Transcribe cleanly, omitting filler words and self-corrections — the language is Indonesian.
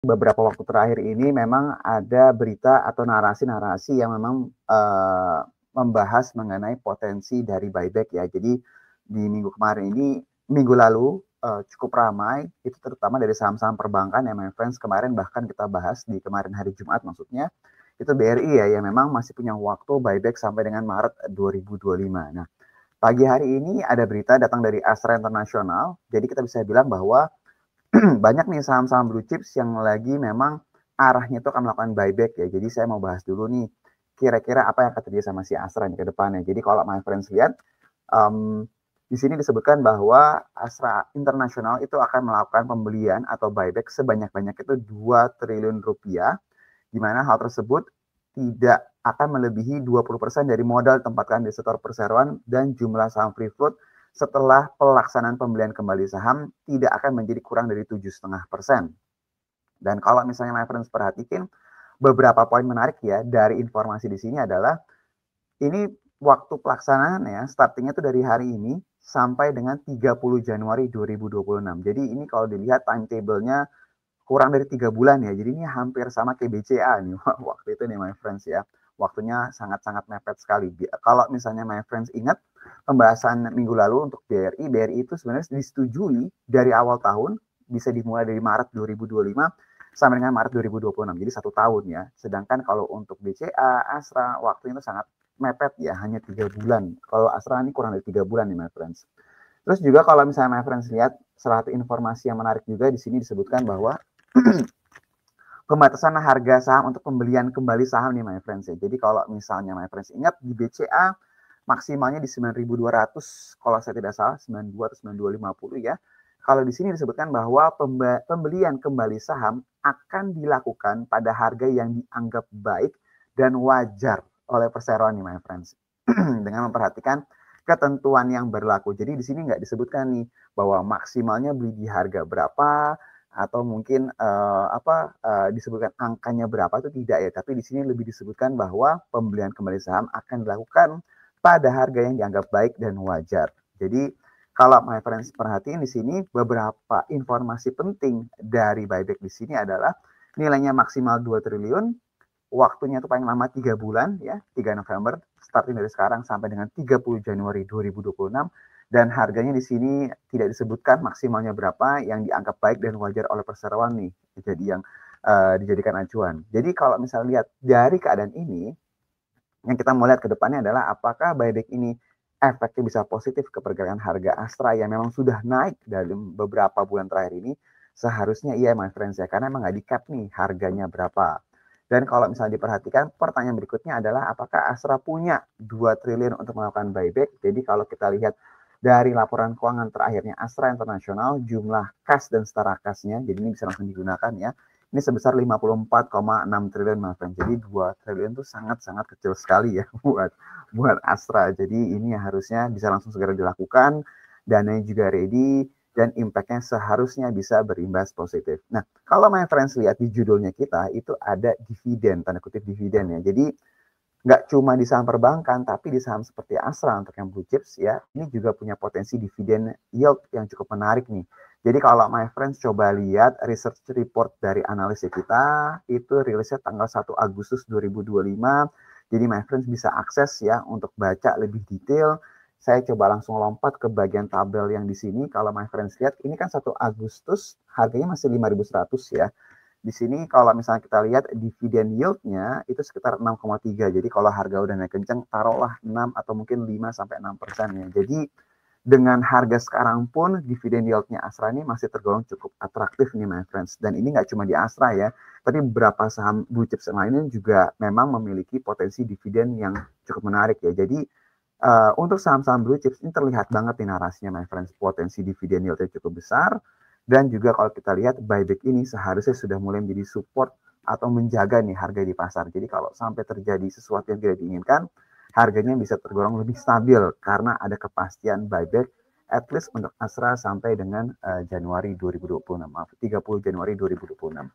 beberapa waktu terakhir ini memang ada berita atau narasi-narasi yang memang membahas mengenai potensi dari buyback ya. Jadi di minggu kemarin ini, minggu lalu cukup ramai, itu terutama dari saham-saham perbankan ya, my friends. Kemarin bahkan kita bahas di kemarin hari Jumat maksudnya, itu BRI ya, yang memang masih punya waktu buyback sampai dengan Maret 2025. Nah, pagi hari ini ada berita datang dari Astra International, jadi kita bisa bilang bahwa banyak nih saham-saham blue chips yang lagi memang arahnya itu akan melakukan buyback ya. Jadi saya mau bahas dulu nih, kira-kira apa yang akan terjadi sama si Astra nih ke depannya. Jadi kalau my friends lihat, um, di sini disebutkan bahwa Astra International itu akan melakukan pembelian atau buyback sebanyak-banyak itu 2 triliun rupiah, di mana hal tersebut tidak akan melebihi 20% dari modal tempatkan di sektor perseroan dan jumlah saham free float setelah pelaksanaan pembelian kembali saham tidak akan menjadi kurang dari 7,5%. Dan kalau misalnya my friends perhatikan, beberapa poin menarik ya dari informasi di sini adalah ini waktu pelaksanaan ya, startingnya itu dari hari ini sampai dengan 30 Januari 2026. Jadi ini kalau dilihat timetable-nya kurang dari 3 bulan ya. Jadi ini hampir sama kayak BCA nih waktu itu nih my friends ya. Waktunya sangat-sangat mepet sekali. Kalau misalnya my friends ingat pembahasan minggu lalu untuk BRI, BRI itu sebenarnya disetujui dari awal tahun, bisa dimulai dari Maret 2025 sampai dengan Maret 2026. Jadi 1 tahun ya. Sedangkan kalau untuk BCA, Astra, waktunya itu sangat mepet ya, hanya 3 bulan. Kalau Astra ini kurang dari 3 bulan nih my friends. Terus juga kalau misalnya my friends lihat salah satu informasi yang menarik juga di sini disebutkan bahwa pembatasan harga saham untuk pembelian kembali saham nih my friends ya. Jadi kalau misalnya my friends ingat di BCA maksimalnya di 9.200 kalau saya tidak salah 92 atau 9250 ya. Kalau di sini disebutkan bahwa pembelian kembali saham akan dilakukan pada harga yang dianggap baik dan wajar oleh perseroan nih my friends. Dengan memperhatikan ketentuan yang berlaku. Jadi di sini nggak disebutkan nih bahwa maksimalnya beli di harga berapa atau mungkin disebutkan angkanya berapa, itu tidak ya. Tapi di sini lebih disebutkan bahwa pembelian kembali saham akan dilakukan pada harga yang dianggap baik dan wajar. Jadi kalau my friends perhatiin di sini beberapa informasi penting dari buyback di sini adalah nilainya maksimal 2 triliun, waktunya itu paling lama 3 bulan ya, 3 November, starting dari sekarang sampai dengan 30 Januari 2026, dan harganya di sini tidak disebutkan maksimalnya berapa yang dianggap baik dan wajar oleh perseroan nih, jadi yang dijadikan acuan. Jadi kalau misalnya lihat dari keadaan ini, yang kita mau lihat ke depannya adalah apakah buyback ini efeknya bisa positif ke pergerakan harga Astra yang memang sudah naik dalam beberapa bulan terakhir ini. Seharusnya iya my friends ya, karena emang nggak di-cap nih harganya berapa. Dan kalau misalnya diperhatikan, pertanyaan berikutnya adalah apakah Astra punya 2 triliun untuk melakukan buyback? Jadi kalau kita lihat dari laporan keuangan terakhirnya Astra International, jumlah kas dan setara kasnya, jadi ini bisa langsung digunakan ya, ini sebesar 54,6 triliun my friend. Jadi 2 triliun itu sangat-sangat kecil sekali ya buat Astra. Jadi ini harusnya bisa langsung segera dilakukan, dananya juga ready, dan impact-nya seharusnya bisa berimbas positif. Nah, kalau my friends lihat di judulnya kita, itu ada dividen, tanda kutip dividen ya. Jadi nggak cuma di saham perbankan, tapi di saham seperti Astra untuk yang blue chips ya, ini juga punya potensi dividen yield yang cukup menarik nih. Jadi kalau my friends coba lihat research report dari analis kita, itu rilisnya tanggal 1 Agustus 2025. Jadi my friends bisa akses ya untuk baca lebih detail. Saya coba langsung lompat ke bagian tabel yang di sini. Kalau my friends lihat, ini kan 1 Agustus harganya masih 5.100 ya. Di sini kalau misalnya kita lihat dividen yield-nya itu sekitar 6,3. Jadi kalau harga udah naik kenceng, taruhlah 6 atau mungkin 5 sampai 6% ya. Jadi dengan harga sekarang pun dividen yield-nya Astra ini masih tergolong cukup atraktif nih my friends. Dan ini nggak cuma di Astra ya, tapi beberapa saham blue chips yang lainnya juga memang memiliki potensi dividen yang cukup menarik ya. Jadi untuk saham-saham blue chips ini terlihat banget nih narasinya my friends, potensi dividen yield-nya cukup besar. Dan juga kalau kita lihat buyback ini seharusnya sudah mulai menjadi support atau menjaga nih harga di pasar. Jadi kalau sampai terjadi sesuatu yang tidak diinginkan, harganya bisa tergolong lebih stabil karena ada kepastian buyback at least untuk Astra sampai dengan Januari 2026, maaf 30 Januari 2026.